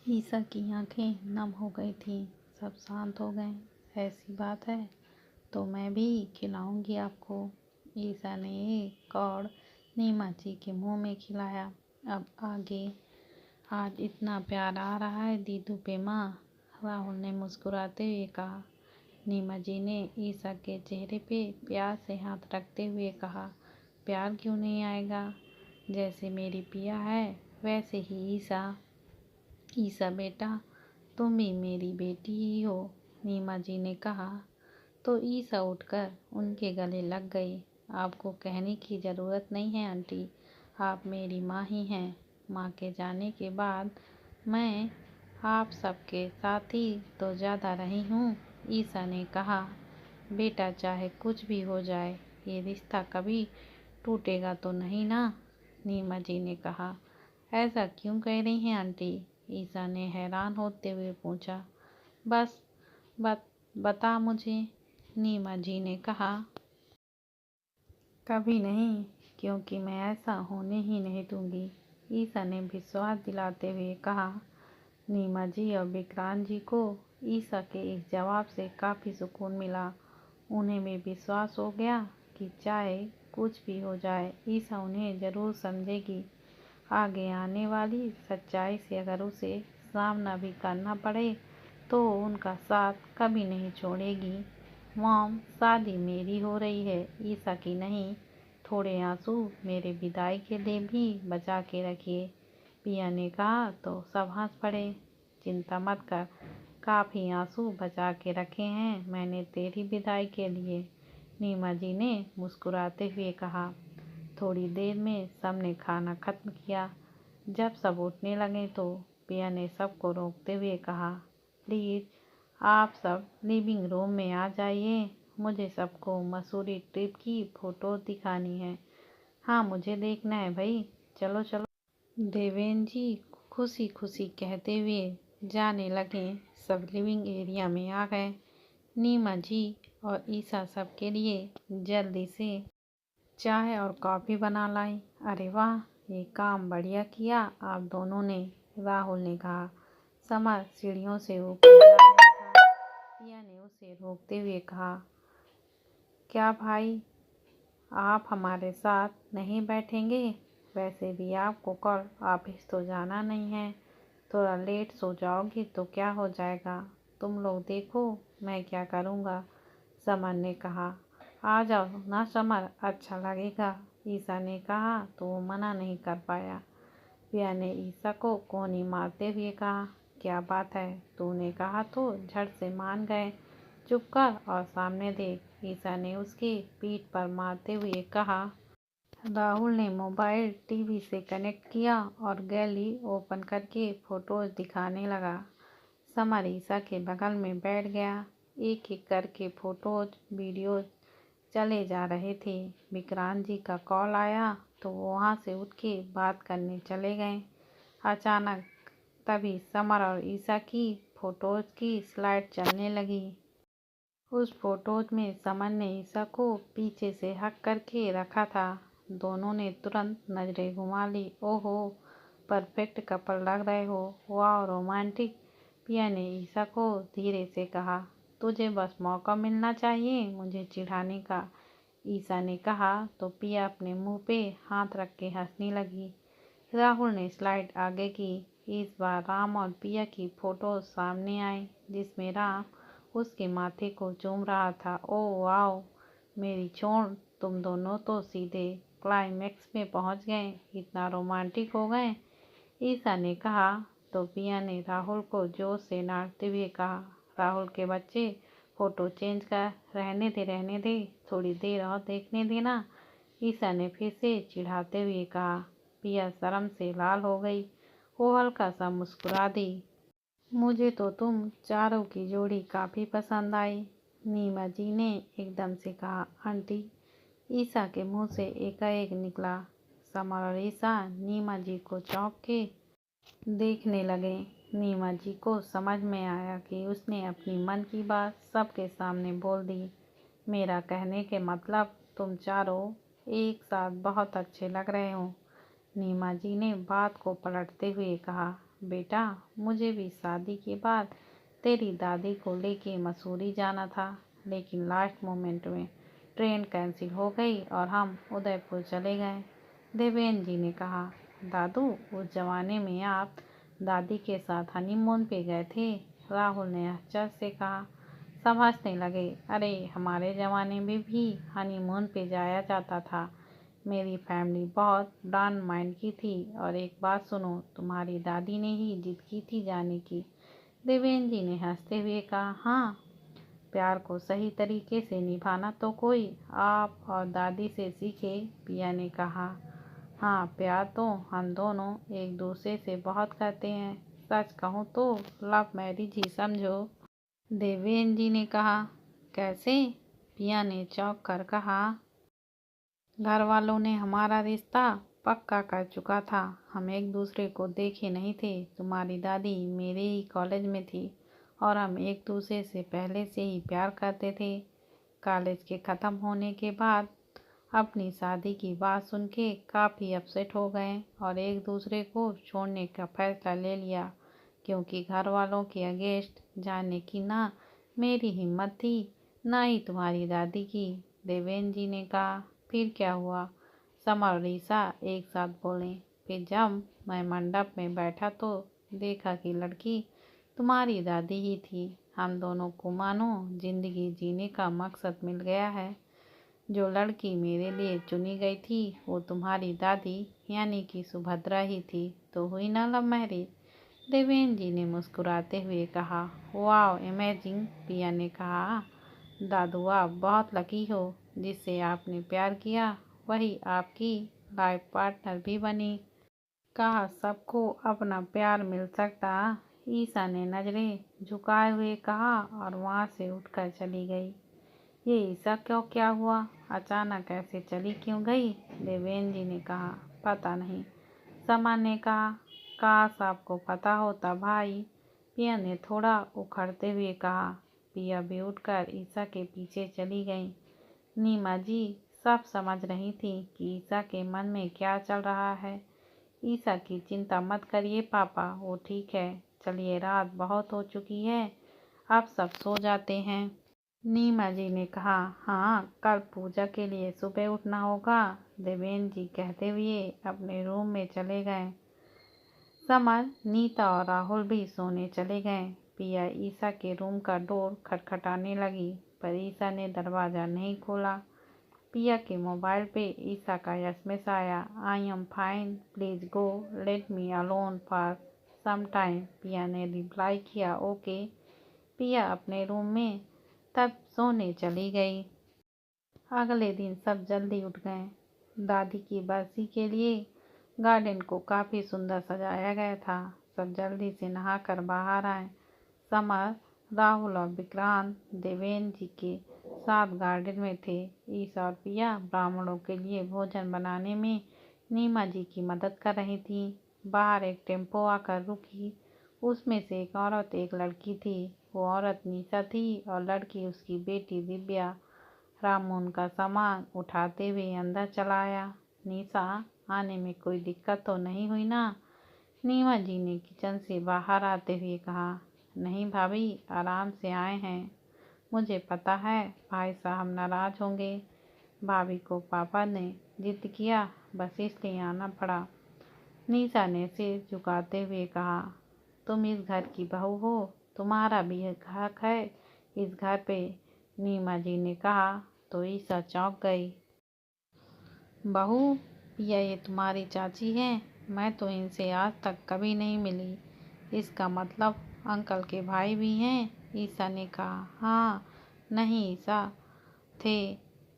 ईसा की आंखें नम हो गई थीं। सब शांत हो गए। ऐसी बात है तो मैं भी खिलाऊंगी आपको। ईसा ने एक कौड़ नीमा जी के मुंह में खिलाया। अब आगे आज इतना प्यार आ रहा है दीदू पे माँ, राहुल ने मुस्कुराते हुए कहा। नीमा जी ने ईसा के चेहरे पे प्यार से हाथ रखते हुए कहा, प्यार क्यों नहीं आएगा? जैसे मेरी पिया है वैसे ही ईसा। ईसा बेटा, तुम भी मेरी बेटी ही हो, नीमा जी ने कहा। तो ईसा उठकर उनके गले लग गई। आपको कहने की ज़रूरत नहीं है आंटी, आप मेरी माँ ही हैं। माँ के जाने के बाद मैं आप सबके साथ ही तो ज़्यादा रही हूँ, ईसा ने कहा। बेटा चाहे कुछ भी हो जाए ये रिश्ता कभी टूटेगा तो नहीं ना, नीमा जी ने कहा। ऐसा क्यों कह रही हैं आंटी? ईसा ने हैरान होते हुए पूछा। बस बता मुझे, नीमा जी ने कहा। कभी नहीं, क्योंकि मैं ऐसा होने ही नहीं दूंगी, ईसा ने विश्वास दिलाते हुए कहा। नीमा जी और विक्रांत जी को ईसा के इस जवाब से काफ़ी सुकून मिला। उन्हें भी विश्वास हो गया कि चाहे कुछ भी हो जाए ईसा उन्हें ज़रूर समझेगी। आगे आने वाली सच्चाई से अगर उसे सामना भी करना पड़े तो उनका साथ कभी नहीं छोड़ेगी। मॉम, शादी मेरी हो रही है, ईसा की नहीं। थोड़े आंसू मेरे विदाई के लिए भी बचा के रखिए, पिया ने कहा तो सब हंस पड़े। चिंता मत कर, काफ़ी आंसू बचा के रखे हैं मैंने तेरी विदाई के लिए, नीमा जी ने मुस्कुराते हुए कहा। थोड़ी देर में सबने खाना खत्म किया। जब सब उठने लगे तो पिया ने सबको रोकते हुए कहा, प्लीज़ आप सब लिविंग रूम में आ जाइए, मुझे सबको मसूरी ट्रिप की फ़ोटो दिखानी है। हाँ मुझे देखना है भाई, चलो चलो, देवेंद्र जी खुशी खुशी कहते हुए जाने लगे। सब लिविंग एरिया में आ गए। नीमा जी और ईसा सबके लिए जल्दी से चाय और कॉफ़ी बना लाई। अरे वाह, ये काम बढ़िया किया आप दोनों ने, राहुल ने कहा। समर सीढ़ियों से ऊपर जा रहा था। पिया ने उसे रोकते हुए कहा, क्या भाई आप हमारे साथ नहीं बैठेंगे? वैसे भी आपको कल ऑफिस तो जाना नहीं है, थोड़ा लेट सो जाओगी तो क्या हो जाएगा? तुम लोग देखो मैं क्या करूँगा, समर ने कहा। आ जाओ ना समर, अच्छा लगेगा, ईसा ने कहा तो वो मना नहीं कर पाया। पिया ने ईसा को कोनी मारते हुए कहा, क्या बात है, तूने कहा तो झट से मान गए, चुप कर और सामने देख, ईसा ने उसकी पीठ पर मारते हुए कहा। राहुल ने मोबाइल टीवी से कनेक्ट किया और गैलरी ओपन करके फ़ोटोज़ दिखाने लगा। समर ईसा के बगल में बैठ गया। एक एक करके फ़ोटोज़ वीडियोज़ चले जा रहे थे। विक्रांत जी का कॉल आया तो वो वहाँ से उठ के बात करने चले गए। अचानक तभी समर और ईसा की फ़ोटोज़ की स्लाइड चलने लगी। उस फोटोज में समर ने ईसा को पीछे से हक करके रखा था। दोनों ने तुरंत नजरें घुमा ली। ओहो, परफेक्ट कपल लग रहे हो, वाह रोमांटिक, पिया ने ईसा को धीरे से कहा। तुझे बस मौका मिलना चाहिए मुझे चिढ़ाने का, ईसा ने कहा तो पिया अपने मुंह पे हाथ रख के हंसने लगी। राहुल ने स्लाइड आगे की। इस बार राम और पिया की फोटो सामने आई जिसमें राम उसके माथे को चूम रहा था। ओह वाओ, मेरी छोड़, तुम दोनों तो सीधे क्लाइमैक्स में पहुंच गए, इतना रोमांटिक हो गए, ईसा ने कहा तो पिया ने राहुल को जोश से डांटते हुए कहा, राहुल के बच्चे, फ़ोटो चेंज कर, रहने दे, थोड़ी देर और देखने देना, ईसा ने फिर से चिढ़ाते हुए कहा। पिया शर्म से लाल हो गई। वो हल्का सा मुस्कुरा दी। मुझे तो तुम चारों की जोड़ी काफ़ी पसंद आई, नीमा जी ने एकदम से कहा। आंटी, ईसा के मुंह से एकाएक निकला। समर और ईसा नीमा जी को चौंक के देखने लगे। नीमा जी को समझ में आया कि उसने अपनी मन की बात सबके सामने बोल दी। मेरा कहने के मतलब तुम चारों एक साथ बहुत अच्छे लग रहे हो, नीमा जी ने बात को पलटते हुए कहा। बेटा मुझे भी शादी के बाद तेरी दादी को लेके मसूरी जाना था, लेकिन लास्ट मोमेंट में ट्रेन कैंसिल हो गई और हम उदयपुर चले गए। देवेंद्र जी ने कहा, दादू उस जमाने में आप दादी के साथ हनीमून पे गए थे। राहुल ने आश्चर्य से कहा। सब हंसने लगे। अरे हमारे ज़माने में भी हनीमून पे जाया जाता था। मेरी फैमिली बहुत ब्रॉड माइंड की थी। और एक बात सुनो, तुम्हारी दादी ने ही जिद की थी जाने की। देवेंद्र जी ने हंसते हुए कहा, हाँ, प्यार को सही तरीके से निभाना तो कोई आप और दादी से सीखे। पिया ने कहा, हाँ, प्यार तो हम दोनों एक दूसरे से बहुत करते हैं। सच कहूँ तो लव मैरिज ही समझो। देवेंद्र जी ने कहा, कैसे? पिया ने चौंक कर कहा, घर वालों ने हमारा रिश्ता पक्का कर चुका था। हम एक दूसरे को देखे नहीं थे। तुम्हारी दादी मेरे ही कॉलेज में थी और हम एक दूसरे से पहले से ही प्यार करते थे। कॉलेज के ख़त्म होने के बाद अपनी शादी की बात सुन के काफ़ी अपसेट हो गए और एक दूसरे को छोड़ने का फैसला ले लिया, क्योंकि घर वालों के अगेंस्ट जाने की ना मेरी हिम्मत थी, ना ही तुम्हारी दादी की। देवेंद्र जी ने कहा, फिर क्या हुआ? समर और ईसा एक साथ बोले। फिर जब मैं मंडप में बैठा तो देखा कि लड़की तुम्हारी दादी ही थी। हम दोनों को मानो जिंदगी जीने का मकसद मिल गया है। जो लड़की मेरे लिए चुनी गई थी वो तुम्हारी दादी यानी कि सुभद्रा ही थी। तो हुई ना लव मैरिज? देवेंद्र जी ने मुस्कुराते हुए कहा, वाह अमेजिंग। पिया ने कहा, दादू आप बहुत लकी हो। जिससे आपने प्यार किया वही आपकी लाइफ पार्टनर भी बनी। कहा सबको अपना प्यार मिल सकता। ईसा ने नजरें झुकाए हुए कहा और वहाँ से उठकर चली गई। ये ईसा क्यों, क्या हुआ? अचानक ऐसे चली क्यों गई? देवेंद्र जी ने कहा, पता नहीं। समा ने कहा, काश आपको पता होता भाई। पिया ने थोड़ा उखड़ते हुए कहा। पिया भी उठकर ईसा के पीछे चली गई। नीमा जी सब समझ रही थी कि ईसा के मन में क्या चल रहा है। ईसा की चिंता मत करिए पापा, वो ठीक है। चलिए रात बहुत हो चुकी है, अब सब सो जाते हैं। नीमा जी ने कहा, हाँ, कल पूजा के लिए सुबह उठना होगा। देवेंद्र जी कहते हुए अपने रूम में चले गए। समर, नीता और राहुल भी सोने चले गए। पिया ईसा के रूम का डोर खटखटाने लगी, पर ईसा ने दरवाज़ा नहीं खोला। पिया के मोबाइल पे ईसा का एसएमएस आया, I am fine, please go, let me alone for some time. Piya ने रिप्लाई किया, ओके। पिया अपने रूम में तब सोने चली गई। अगले दिन सब जल्दी उठ गए। दादी की बरसी के लिए गार्डन को काफ़ी सुंदर सजाया गया था। सब जल्दी से नहाकर बाहर आए। समर, राहुल और विक्रांत देवेंद्र जी के साथ गार्डन में थे। ईसा और पिया ब्राह्मणों के लिए भोजन बनाने में नीमा जी की मदद कर रही थी। बाहर एक टेम्पो आकर रुकी। उसमें से एक औरत एक लड़की थी। वो औरत निशा थी और लड़की उसकी बेटी दिव्या। रामू उनका सामान उठाते हुए अंदर चला आया। निशा, आने में कोई दिक्कत तो नहीं हुई ना? नीमा जी ने किचन से बाहर आते हुए कहा, नहीं भाभी, आराम से आए हैं। मुझे पता है भाई साहब नाराज होंगे। भाभी को पापा ने जिद किया, बस इसलिए आना पड़ा। निशा ने सिर झुकाते हुए कहा, तुम इस घर की बहू हो, तुम्हारा भी हक है इस घर पे। नीमा जी ने कहा तो ईसा चौंक गई। बहू? या ये तुम्हारी चाची है? मैं तो इनसे आज तक कभी नहीं मिली। इसका मतलब अंकल के भाई भी हैं? ईसा ने कहा, हाँ। नहीं ईसा, थे।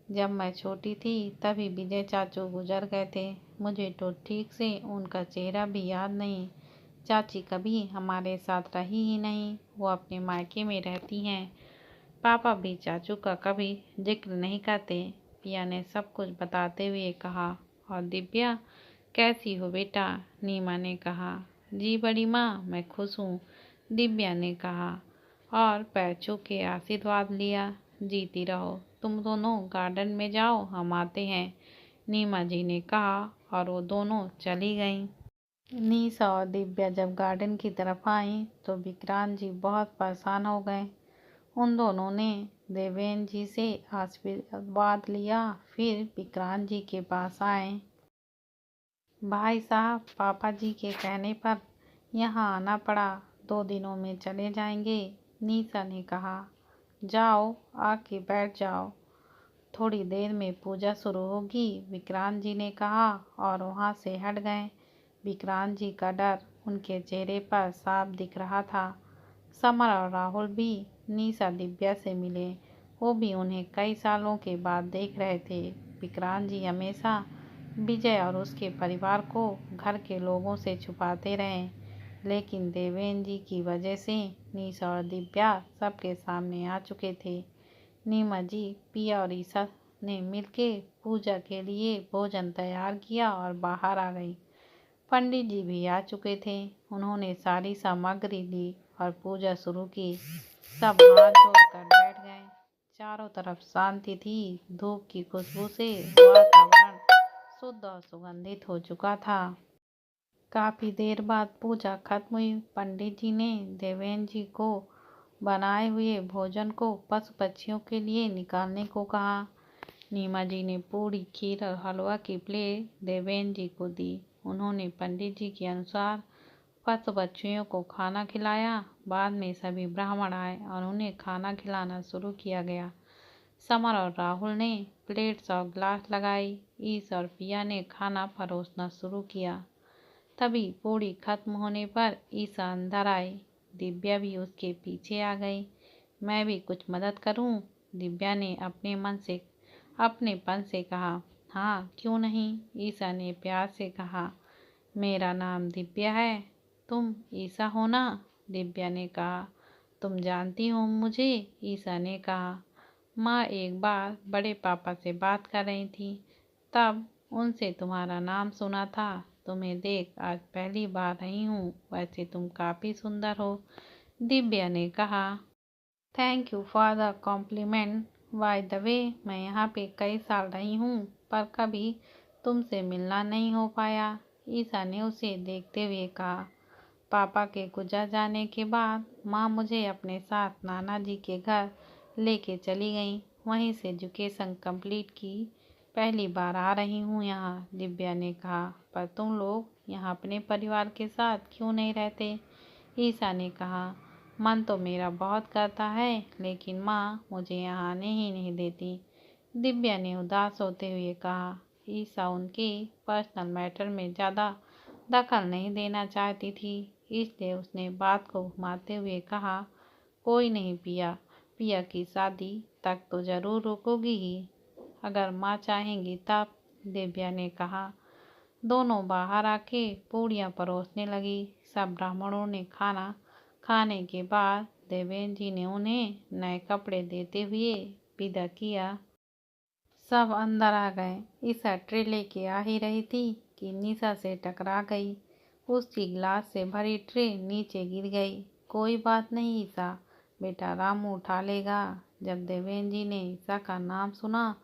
जब मैं छोटी थी तभी विजय चाचू गुजर गए थे। मुझे तो ठीक से उनका चेहरा भी याद नहीं। चाची कभी हमारे साथ रही ही नहीं, वो अपने मायके में रहती हैं। पापा भी चाचू का कभी जिक्र नहीं करते। पिया ने सब कुछ बताते हुए कहा, और दिव्या कैसी हो बेटा? नीमा ने कहा, जी बड़ी माँ, मैं खुश हूँ। दिव्या ने कहा और पैर छू के आशीर्वाद लिया। जीती रहो। तुम दोनों गार्डन में जाओ, हम आते हैं। नीमा जी ने कहा और वो दोनों चली गईं। निशा और दिव्या जब गार्डन की तरफ आई तो विक्रांत जी बहुत परेशान हो गए। उन दोनों ने देवेंद्र जी से आशीर्वाद लिया, फिर विक्रांत जी के पास आए। भाई साहब, पापा जी के कहने पर यहाँ आना पड़ा, 2 दिनों में चले जाएंगे। निशा ने कहा। जाओ, आके बैठ जाओ, थोड़ी देर में पूजा शुरू होगी, विक्रांत जी ने कहा और वहाँ से हट गए। विक्रांत जी का डर उनके चेहरे पर साफ दिख रहा था। समर और राहुल भी निशा दिव्या से मिले। वो भी उन्हें कई सालों के बाद देख रहे थे। विक्रांत जी हमेशा विजय और उसके परिवार को घर के लोगों से छुपाते रहे, लेकिन देवेंद्र जी की वजह से निशा और दिव्या सबके सामने आ चुके थे। नीमा जी, पिया और ईसा ने मिलके पूजा के लिए भोजन तैयार किया और बाहर आ गई। पंडित जी भी आ चुके थे। उन्होंने सारी सामग्री ली और पूजा शुरू की। सब हाथ जोड़कर बैठ गए। चारों तरफ शांति थी। धूप की खुशबू से वातावरण शुद्ध और सुगंधित हो चुका था। काफी देर बाद पूजा खत्म हुई। पंडित जी ने देवेंद्र जी को बनाए हुए भोजन को पशु पक्षियों के लिए निकालने को कहा। नीमा जी ने पूरी, खीर और हलवा की प्लेट देवेंद्र जी को दी। उन्होंने पंडित जी के अनुसार पशु पक्षियों को खाना खिलाया। बाद में सभी ब्राह्मण आए और उन्हें खाना खिलाना शुरू किया गया। समर और राहुल ने प्लेट्स और ग्लास लगाई। ईस और पिया ने खाना परोसना शुरू किया। तभी पूरी खत्म होने पर ईसा अंदर आई। दिव्या भी उसके पीछे आ गई। मैं भी कुछ मदद करूं? दिव्या ने अपनेपन से कहा। हाँ, क्यों नहीं, ईसा ने प्यार से कहा। मेरा नाम दिव्या है, तुम ईसा हो ना? दिव्या ने कहा। तुम जानती हो मुझे? ईसा ने कहा। माँ एक बार बड़े पापा से बात कर रही थी, तब उनसे तुम्हारा नाम सुना था। तुम्हें देख आज पहली बार आई हूँ। वैसे तुम काफ़ी सुंदर हो, दिव्या ने कहा। Thank you for the compliment. By the way, मैं यहाँ पे कई साल रही हूँ, पर कभी तुमसे मिलना नहीं हो पाया, ईसा ने उसे देखते हुए कहा। पापा के गुजर जाने के बाद माँ मुझे अपने साथ नाना जी के घर लेके चली गई। वहीं से एजुकेशन कंप्लीट की। पहली बार आ रही हूँ यहाँ, दिव्या ने कहा। पर तुम लोग यहाँ अपने परिवार के साथ क्यों नहीं रहते? ईसा ने कहा। मन तो मेरा बहुत करता है, लेकिन माँ मुझे यहाँ आने ही नहीं देती, दिव्या ने उदास होते हुए कहा। ईसा उनके पर्सनल मैटर में ज़्यादा दखल नहीं देना चाहती थी, इसलिए उसने बात को घुमाते हुए कहा। कोई नहीं पिया, पिया की शादी तक तो ज़रूर रुकोगी ही, अगर माँ चाहेंगी तब, दिव्या ने कहा। दोनों बाहर आके पूड़ियाँ परोसने लगी। सब ब्राह्मणों ने खाना खाने के बाद देवेंद्र जी ने उन्हें नए कपड़े देते हुए विदा किया। सब अंदर आ गए। ईसा ट्रे लेके आ ही रही थी कि निशा से टकरा गई। उसकी गिलास से भरी ट्रे नीचे गिर गई। कोई बात नहीं ईसा, बेटा रामू उठा लेगा। जब देवेंद्र जी ने ईसा का नाम सुना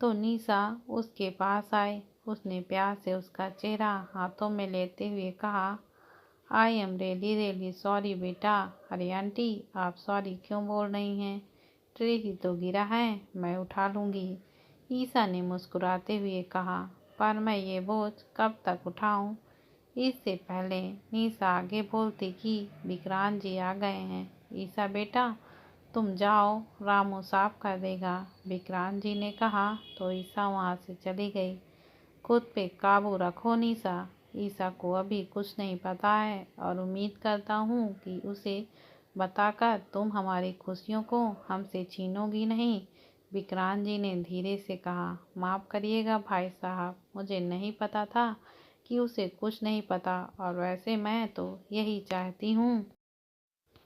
तो निशा उसके पास आई। उसने प्यार से उसका चेहरा हाथों में लेते हुए कहा, I am really really sorry बेटा। अरे आंटी, आप सॉरी क्यों बोल रही हैं? ट्रे ही तो गिरा है, मैं उठा लूँगी, ईसा ने मुस्कुराते हुए कहा। पर मैं ये बोझ कब तक उठाऊं? इससे पहले निशा आगे बोलती कि विक्रांत जी आ गए हैं। ईसा बेटा, तुम जाओ, रामू साफ कर देगा, विक्रांत जी ने कहा तो ईसा वहाँ से चली गई। खुद पे काबू रखो निशा, ईसा को अभी कुछ नहीं पता है और उम्मीद करता हूँ कि उसे बताकर तुम हमारी खुशियों को हमसे छीनोगी नहीं, विक्रांत जी ने धीरे से कहा। माफ़ करिएगा भाई साहब, मुझे नहीं पता था कि उसे कुछ नहीं पता, और वैसे मैं तो यही चाहती हूँ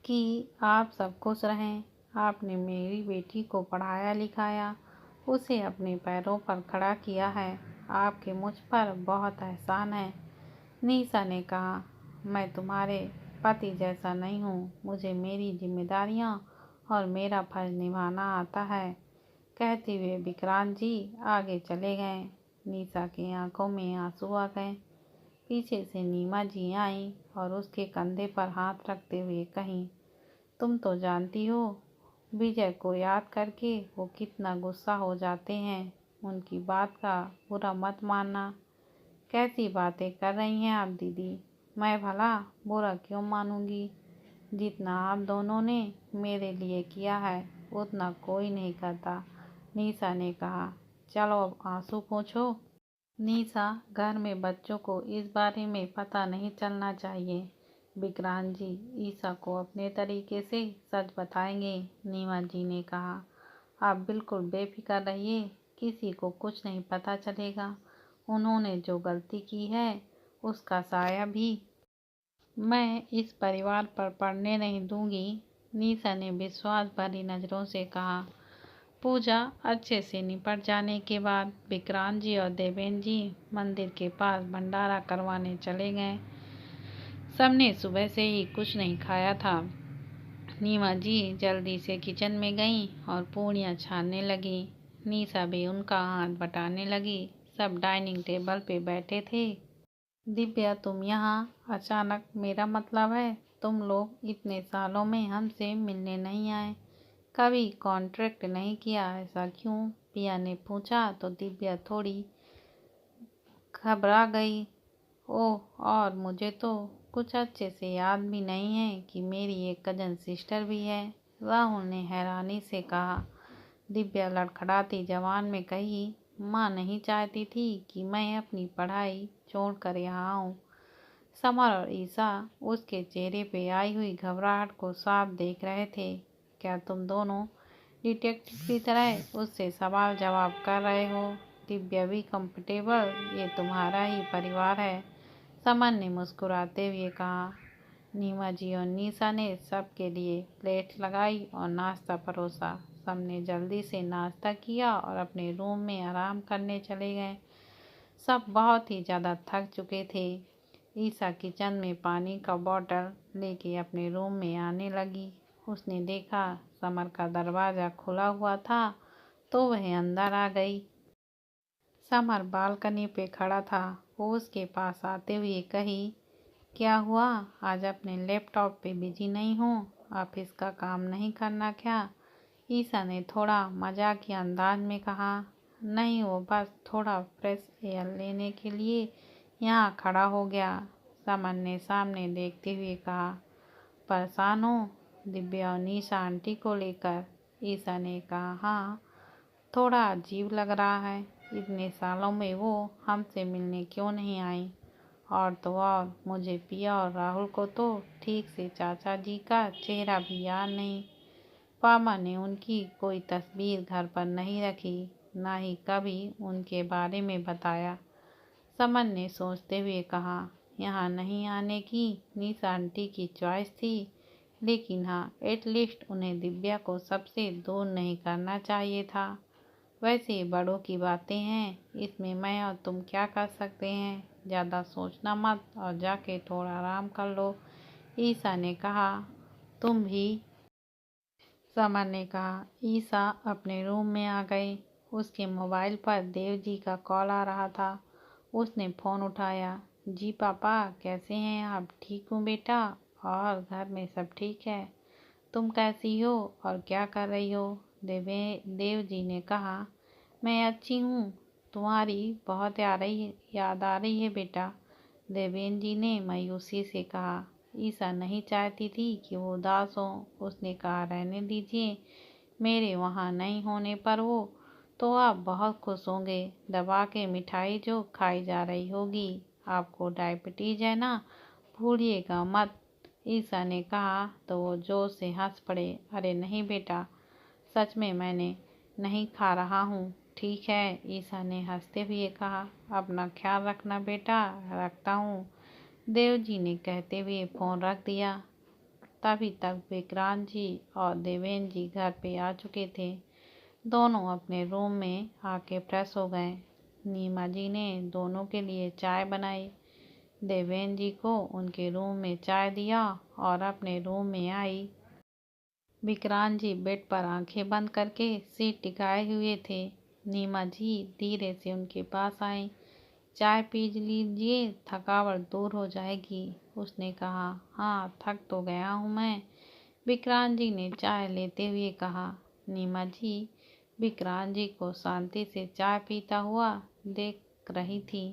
कि आप सब खुश रहें। आपने मेरी बेटी को पढ़ाया लिखाया, उसे अपने पैरों पर खड़ा किया है, आपके मुझ पर बहुत एहसान है, निशा ने कहा। मैं तुम्हारे पति जैसा नहीं हूँ, मुझे मेरी जिम्मेदारियाँ और मेरा फर्ज निभाना आता है, कहते हुए विक्रांत जी आगे चले गए। निशा की आंखों में आंसू आ गए। पीछे से नीमा जी आईं और उसके कंधे पर हाथ रखते हुए कहीं, तुम तो जानती हो विजय को याद करके वो कितना गुस्सा हो जाते हैं। उनकी बात का बुरा मत मानना। कैसी बातें कर रही हैं आप दीदी? मैं भला बुरा क्यों मानूंगी? जितना आप दोनों ने मेरे लिए किया है उतना कोई नहीं करता, निशा ने कहा। चलो अब आंसू पोंछो। निशा, घर में बच्चों को इस बारे में पता नहीं चलना चाहिए। विक्रांत जी ईशा को अपने तरीके से सच बताएंगे, नीमा जी ने कहा। आप बिल्कुल बेफिक्र रहिए, किसी को कुछ नहीं पता चलेगा। उन्होंने जो गलती की है उसका साया भी मैं इस परिवार पर पड़ने नहीं दूंगी, निशा ने विश्वास भरी नज़रों से कहा। पूजा अच्छे से निपट जाने के बाद विक्रांत जी और देवेंद्र जी मंदिर के पास भंडारा करवाने चले गए। सबने सुबह से ही कुछ नहीं खाया था। नीमा जी जल्दी से किचन में गईं और पूड़ियाँ छानने लगी। निशा भी उनका हाथ बटाने लगी। सब डाइनिंग टेबल पे बैठे थे। दिव्या, तुम यहाँ अचानक, मेरा मतलब है तुम लोग इतने सालों में हमसे मिलने नहीं आए, कभी कॉन्ट्रैक्ट नहीं किया, ऐसा क्यों? पिया ने पूछा तो दिव्या थोड़ी घबरा गई। ओह, और मुझे तो कुछ अच्छे से याद भी नहीं है कि मेरी एक कजन सिस्टर भी है, राहुल ने हैरानी से कहा। दिव्या लड़खड़ाती जवान में कही, माँ नहीं चाहती थी कि मैं अपनी पढ़ाई छोड़कर यहाँ आऊँ। समर और ईशा उसके चेहरे पे आई हुई घबराहट को साफ देख रहे थे। क्या तुम दोनों डिटेक्टिव की तरह उससे सवाल जवाब कर रहे हो? दिव्या भी कंफर्टेबल, ये तुम्हारा ही परिवार है, समर ने मुस्कुराते हुए कहा। नीमा जी और निशा ने सबके लिए प्लेट लगाई और नाश्ता परोसा। सबने जल्दी से नाश्ता किया और अपने रूम में आराम करने चले गए। सब बहुत ही ज़्यादा थक चुके थे। ईशा किचन में पानी का बॉटल लेके अपने रूम में आने लगी। उसने देखा समर का दरवाज़ा खुला हुआ था तो वह अंदर आ गई। समर बालकनी पे खड़ा था। वो उसके पास आते हुए कही, क्या हुआ, आज अपने लैपटॉप पे बिजी नहीं हो? ऑफिस का काम नहीं करना क्या? ईशा ने थोड़ा मजाकिया अंदाज में कहा। नहीं, वो बस थोड़ा फ्रेश एयर लेने के लिए यहाँ खड़ा हो गया, समर ने सामने देखते हुए कहा। परेशान हो दिव्या और निशा आंटी को लेकर? ईशा ने कहा। हाँ, थोड़ा अजीब लग रहा है, इतने सालों में वो हमसे मिलने क्यों नहीं आई? और तो और मुझे पिया और राहुल को तो ठीक से चाचा जी का चेहरा भी याद नहीं। पापा ने उनकी कोई तस्वीर घर पर नहीं रखी, ना ही कभी उनके बारे में बताया, समन ने सोचते हुए कहा। यहाँ नहीं आने की निशा आंटी की चॉइस थी, लेकिन हाँ, एटलीस्ट उन्हें दिव्या को सबसे दूर नहीं करना चाहिए था। वैसे बड़ों की बातें हैं, इसमें मैं और तुम क्या कर सकते हैं? ज़्यादा सोचना मत और जाके थोड़ा आराम कर लो, ईशा ने कहा। तुम भी, समर ने कहा। ईशा अपने रूम में आ गई। उसके मोबाइल पर देव जी का कॉल आ रहा था। उसने फ़ोन उठाया। जी पापा, कैसे हैं आप? ठीक हूँ बेटा, और घर में सब ठीक है? तुम कैसी हो और क्या कर रही हो? देव जी ने कहा। मैं अच्छी हूँ, तुम्हारी बहुत याद आ रही है बेटा, देवेंद्र जी ने मायूसी से कहा। ईशा नहीं चाहती थी कि वो उदास हो। उसने कहा, रहने दीजिए, मेरे वहाँ नहीं होने पर वो तो आप बहुत खुश होंगे। दबा के मिठाई जो खाई जा रही होगी, आपको डायबिटीज है ना, भूलिएगा मत, ईशा ने कहा तो वो जोर से हंस पड़े। अरे नहीं बेटा, सच में मैंने नहीं खा रहा हूँ। ठीक है, ईशा ने हंसते हुए कहा। अपना ख्याल रखना बेटा, रखता हूँ, देव जी ने कहते हुए फ़ोन रख दिया। तभी तक विक्रांत जी और देवेंद्र जी घर पे आ चुके थे। दोनों अपने रूम में आके फ्रेश हो गए। नीमा जी ने दोनों के लिए चाय बनाई। देवेंद्र जी को उनके रूम में चाय दिया और अपने रूम में आई। विक्रांत जी बेड पर आंखें बंद करके सिर टिकाए हुए थे। नीमा जी धीरे से उनके पास आई। चाय पी लीजिए, थकावट दूर हो जाएगी। उसने कहा, हाँ थक तो गया हूँ मैं। विक्रांत जी ने चाय लेते हुए कहा। नीमा जी विक्रांत जी को शांति से चाय पीता हुआ देख रही थी।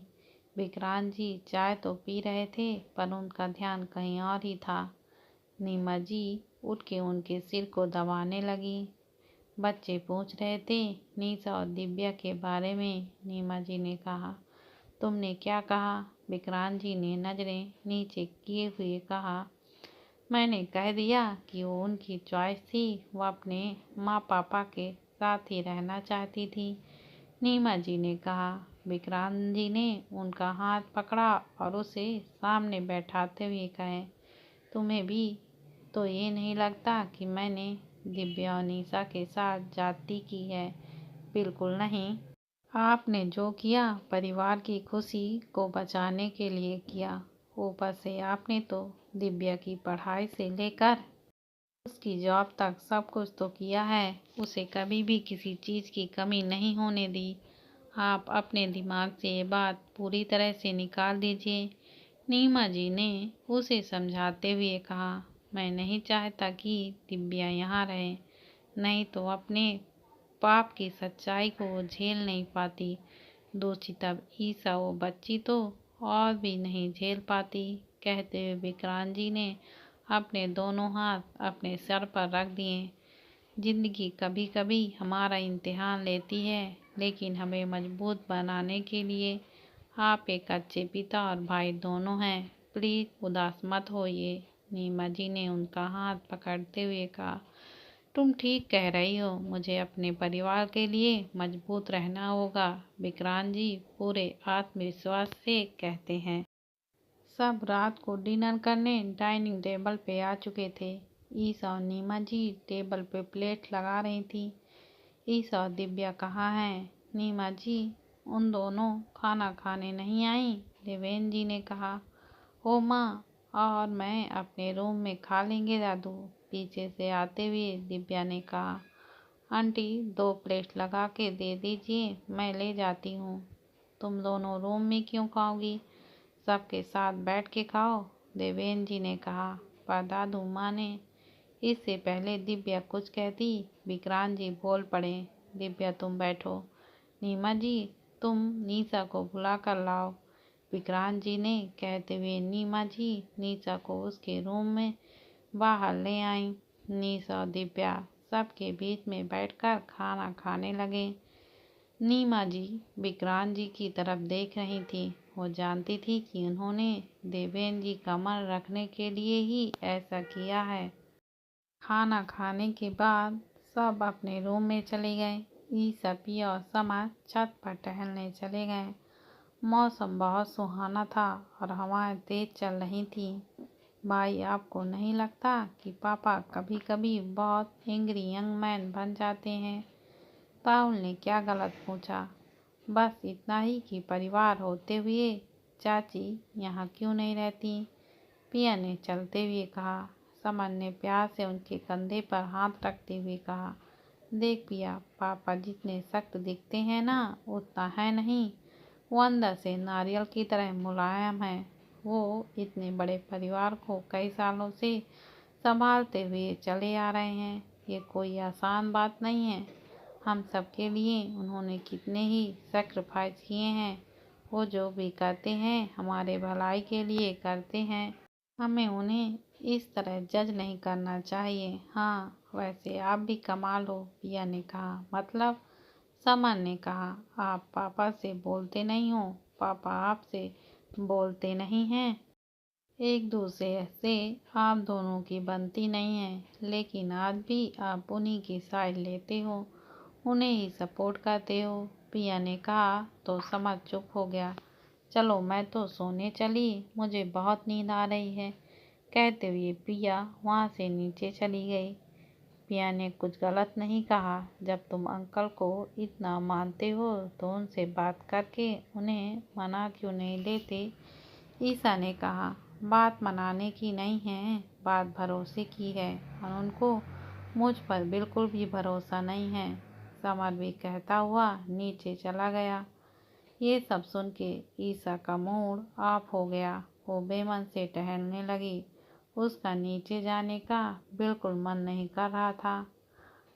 विक्रांत जी चाय तो पी रहे थे पर उनका ध्यान कहीं और ही था। नीमा जी उठ के उनके सिर को दबाने लगी। बच्चे पूछ रहे थे निशा और दिव्या के बारे में। नीमा जी ने कहा, तुमने क्या कहा? विक्रांत जी ने नजरें नीचे किए हुए कहा, मैंने कह दिया कि वो उनकी चॉइस थी, वो अपने माँ पापा के साथ ही रहना चाहती थी। नीमा जी ने कहा। विक्रांत जी ने उनका हाथ पकड़ा और उसे सामने बैठाते हुए कहे, तुम्हें भी तो ये नहीं लगता कि मैंने दिव्या और निशा के साथ जाती की है? बिल्कुल नहीं। आपने जो किया परिवार की खुशी को बचाने के लिए किया। ऊपर से आपने तो दिव्या की पढ़ाई से लेकर उसकी जॉब तक सब कुछ तो किया है। उसे कभी भी किसी चीज़ की कमी नहीं होने दी। आप अपने दिमाग से ये बात पूरी तरह से निकाल दीजिए। नीमा जी ने उसे समझाते हुए कहा, मैं नहीं चाहता कि दिव्या यहाँ रहे, नहीं तो अपने पाप की सच्चाई को वो झेल नहीं पाती। दूसरी तब ईसा वो बच्ची तो और भी नहीं झेल पाती। कहते हुए विक्रांत जी ने अपने दोनों हाथ अपने सर पर रख दिए। जिंदगी कभी कभी हमारा इम्तिहान लेती है, लेकिन हमें मजबूत बनाने के लिए आप एक अच्छे पिता और भाई दोनों हैं। प्लीज उदास मत होइए। नीमा जी ने उनका हाथ पकड़ते हुए कहा, तुम ठीक कह रही हो, मुझे अपने परिवार के लिए मजबूत रहना होगा। विक्रांत जी पूरे आत्मविश्वास से कहते हैं। सब रात को डिनर करने डाइनिंग टेबल पे आ चुके थे। ईसा और नीमा जी टेबल पे प्लेट लगा रही थी। ईसा और दिव्या कहाँ हैं? नीमा जी उन दोनों खाना खाने नहीं आई, देवेंद्र जी ने कहा। ओ माँ, और मैं अपने रूम में खा लेंगे दादू, पीछे से आते हुए दिव्या ने कहा। आंटी 2 प्लेट लगा के दे दीजिए, मैं ले जाती हूँ। तुम दोनों रूम में क्यों खाओगी? सबके साथ बैठ के खाओ, देवेंद्र जी ने कहा। पर दादू माँ ने। इससे पहले दिव्या कुछ कहती, विक्रांत जी बोल पड़े, दिव्या तुम बैठो। नीमा जी तुम निशा को बुला कर लाओ, विक्रांत जी ने कहते हुए नीमा जी निशा को उसके रूम में बाहर ले आई। निशा और दिव्या सबके बीच में बैठकर खाना खाने लगे। नीमा जी विक्रांत जी की तरफ देख रही थी। वो जानती थी कि उन्होंने देवेंद्र जी का मन रखने के लिए ही ऐसा किया है। खाना खाने के बाद सब अपने रूम में चले गए। ईसा पिया और समर छत पर टहलने चले गए। मौसम बहुत सुहाना था और हवाएं तेज चल रही थी। भाई आपको नहीं लगता कि पापा कभी कभी बहुत एंग्री यंग मैन बन जाते हैं? राहुल ने क्या गलत पूछा। बस इतना ही कि परिवार होते हुए चाची यहाँ क्यों नहीं रहती? पिया ने चलते हुए कहा। समर ने प्यार से उनके कंधे पर हाथ रखते हुए कहा, देख पिया, पापा जितने सख्त दिखते हैं ना उतना है नहीं। वो अंदर से नारियल की तरह मुलायम है। वो इतने बड़े परिवार को कई सालों से संभालते हुए चले आ रहे हैं। ये कोई आसान बात नहीं है। हम सबके लिए उन्होंने कितने ही सेक्रीफाइस किए हैं। वो जो भी करते हैं हमारे भलाई के लिए करते हैं। हमें उन्हें इस तरह जज नहीं करना चाहिए। हाँ वैसे आप भी कमाल हो, पिया ने कहा। मतलब? समर ने कहा। आप पापा से बोलते नहीं हो, पापा आपसे बोलते नहीं हैं। एक दूसरे से आप दोनों की बनती नहीं है, लेकिन आज भी आप उन्हीं की साइड लेते हो, उन्हें ही सपोर्ट करते हो, पिया ने कहा। तो समझ चुप हो गया। चलो मैं तो सोने चली, मुझे बहुत नींद आ रही है, कहते हुए पिया वहाँ से नीचे चली गई। पिया ने कुछ गलत नहीं कहा। जब तुम अंकल को इतना मानते हो तो उनसे बात करके उन्हें मना क्यों नहीं देते? ईसा ने कहा। बात मनाने की नहीं है, बात भरोसे की है, और उनको मुझ पर बिल्कुल भी भरोसा नहीं है। समर भी कहता हुआ नीचे चला गया। ये सब सुन के ईसा का मूड ऑफ हो गया। वो बेमन से टहलने लगी। उसका नीचे जाने का बिल्कुल मन नहीं कर रहा था।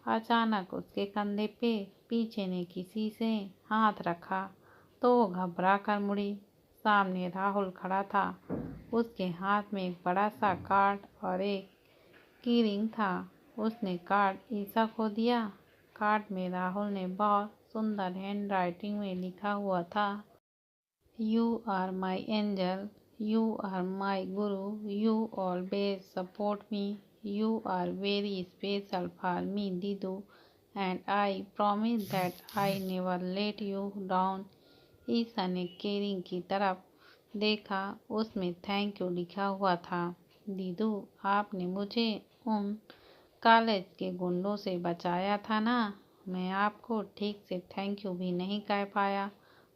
अचानक उसके कंधे पे पीछे ने किसी से हाथ रखा तो वो घबरा कर मुड़ी। सामने राहुल खड़ा था। उसके हाथ में एक बड़ा सा कार्ड और एक की रिंग था। उसने कार्ड ईसा को दिया। कार्ड में राहुल ने बहुत सुंदर हैंड राइटिंग में लिखा हुआ था, you are my angel, you are my guru, you always support me, you are very special for me दीदू, and I promise that I never let you down. Isa ने केरिंग की तरफ देखा। उसमें थैंक यू लिखा हुआ था। दीदू, आपने मुझे उन कॉलेज के गुंडों से बचाया था ना। मैं आपको ठीक से थैंक यू भी नहीं कह पाया,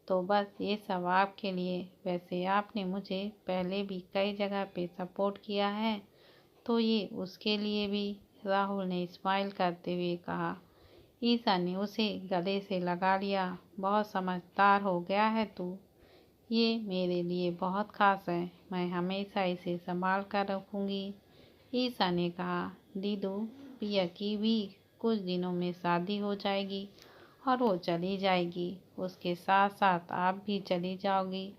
तो बस ये सब आपके लिए। वैसे आपने मुझे पहले भी कई जगह पे सपोर्ट किया है, तो ये उसके लिए भी, राहुल ने स्माइल करते हुए कहा। ईसा ने उसे गले से लगा लिया। बहुत समझदार हो गया है तू। ये मेरे लिए बहुत खास है। मैं हमेशा इसे संभाल कर रखूंगी। ईसा ने कहा, दीदू, पिया की भी कुछ दिनों में शादी हो जाएगी और वो चली जाएगी। उसके साथ साथ आप भी चली जाओगी।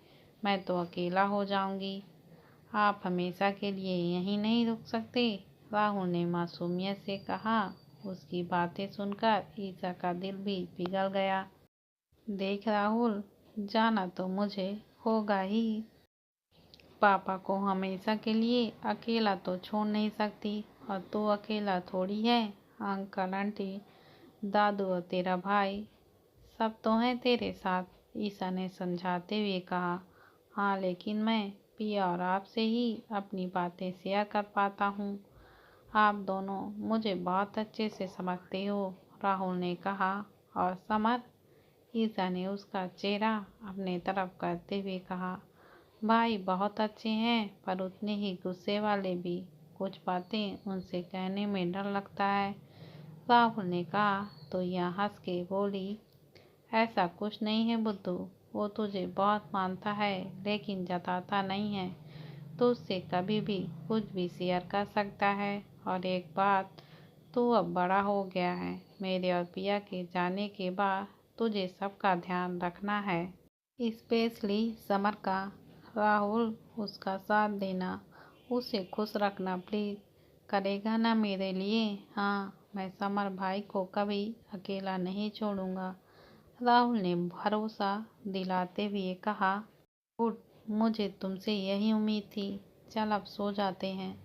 मैं तो अकेला हो जाऊंगी। आप हमेशा के लिए यहीं नहीं रुक सकते, राहुल ने मासूमियत से कहा। उसकी बातें सुनकर ईसा का दिल भी पिघल गया। देख राहुल, जाना तो मुझे होगा ही। पापा को हमेशा के लिए अकेला तो छोड़ नहीं सकती, और तू अकेला थोड़ी है। अंकल, आंटी, दादू और तेरा भाई सब तो हैं तेरे साथ, ईसा ने समझाते हुए कहा। हाँ, लेकिन मैं पिया और आपसे ही अपनी बातें शेयर कर पाता हूँ। आप दोनों मुझे बहुत अच्छे से समझते हो, राहुल ने कहा। और समर, ईसा ने उसका चेहरा अपने तरफ करते हुए कहा। भाई बहुत अच्छे हैं, पर उतने ही गुस्से वाले भी। कुछ बातें उनसे कहने में डर लगता है, राहुल ने कहा। तो यह हंस के बोली, ऐसा कुछ नहीं है बुद्धू, वो तुझे बहुत मानता है लेकिन जताता नहीं है। तो उससे कभी भी कुछ भी शेयर कर सकता है। और एक बात, तू अब बड़ा हो गया है। मेरे और पिया के जाने के बाद तुझे सबका ध्यान रखना है, स्पेशली समर का। राहुल, उसका साथ देना, उसे खुश रखना प्लीज। करेगा ना मेरे लिए? हाँ, मैं समर भाई को कभी अकेला नहीं छोड़ूंगा, राहुल ने भरोसा दिलाते हुए कहा। गुड, मुझे तुमसे यही उम्मीद थी। चल अब सो जाते हैं,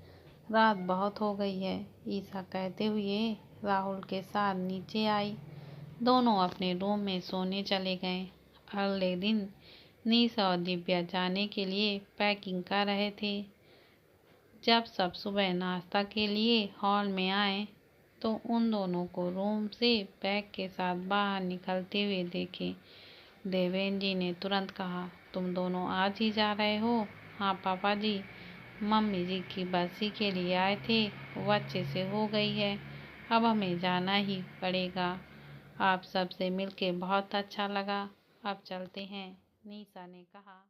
रात बहुत हो गई है, ईसा कहते हुए राहुल के साथ नीचे आई। दोनों अपने रूम में सोने चले गए। अगले दिन निशा और दिव्या जाने के लिए पैकिंग कर रहे थे। जब सब सुबह नाश्ता के लिए हॉल में आए तो उन दोनों को रूम से बैग के साथ बाहर निकलते हुए देखे। देवेन जी ने तुरंत कहा, तुम दोनों आज ही जा रहे हो? हाँ पापा जी, मम्मी जी की बरसी के लिए आए थे, वो अच्छे से हो गई है, अब हमें जाना ही पड़ेगा। आप सबसे मिलके बहुत अच्छा लगा, अब चलते हैं, निशा ने कहा।